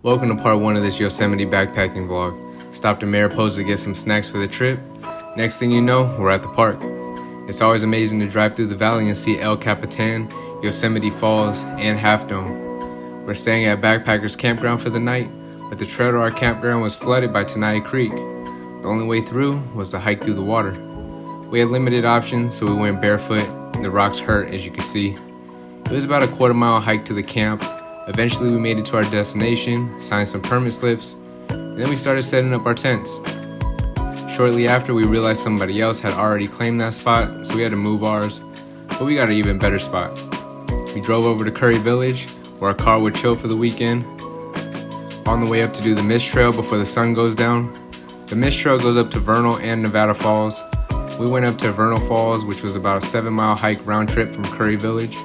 Welcome to part 1 of this Yosemite backpacking vlog. Stopped in Mariposa to get some snacks for the trip. Next thing you know, we're at the park. It's always amazing to drive through the valley and see El Capitan, Yosemite Falls, and Half Dome. We're staying at Backpackers Campground for the night, but the trail to our campground was flooded by Tenaya Creek. The only way through was to hike through the water. We had limited options, so we went barefoot, and the rocks hurt, as you can see. It was about a quarter-mile hike to the camp. Eventually we made it to our destination, signed some permit slips, and then we started setting up our tents. Shortly after, we realized somebody else had already claimed that spot, so we had to move ours, but we got an even better spot. We drove over to Curry Village, where our car would chill for the weekend. On the way up to do the mist trail before the sun goes down. The mist trail goes up to Vernal and Nevada Falls. We went up to Vernal Falls, which was about a 7-mile hike round trip from Curry Village.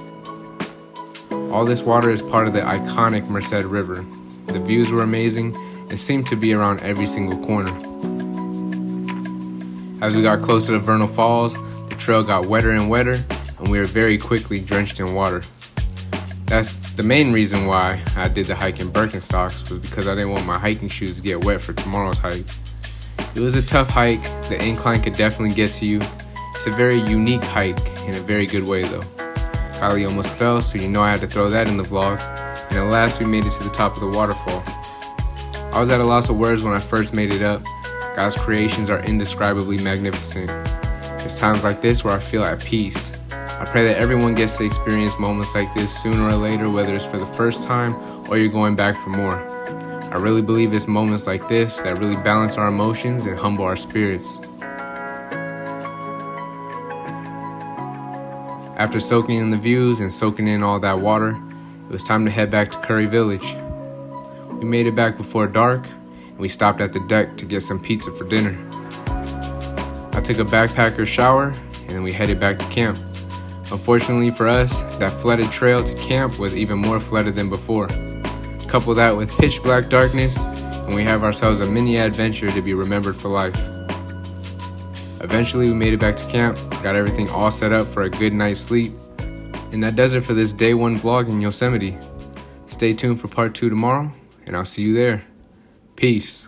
All this water is part of the iconic Merced River. The views were amazing and seemed to be around every single corner. As we got closer to Vernal Falls, the trail got wetter and wetter, and we were very quickly drenched in water. That's the main reason why I did the hike in Birkenstocks, was because I didn't want my hiking shoes to get wet for tomorrow's hike. It was a tough hike. The incline could definitely get to you. It's a very unique hike in a very good way though. Kylie almost fell, so you know I had to throw that in the vlog. And at last we made it to the top of the waterfall. I was at a loss of words when I first made it up. God's creations are indescribably magnificent. It's times like this where I feel at peace. I pray that everyone gets to experience moments like this sooner or later, whether it's for the first time or you're going back for more. I really believe it's moments like this that really balance our emotions and humble our spirits. After soaking in the views and soaking in all that water, it was time to head back to Curry Village. We made it back before dark, and we stopped at the deck to get some pizza for dinner. I took a backpacker shower, and then we headed back to camp. Unfortunately for us, that flooded trail to camp was even more flooded than before. Couple that with pitch black darkness, and we have ourselves a mini adventure to be remembered for life. Eventually we made it back to camp, got everything all set up for a good night's sleep. And that does it for this day 1 vlog in Yosemite. Stay tuned for part 2 tomorrow, and I'll see you there. Peace.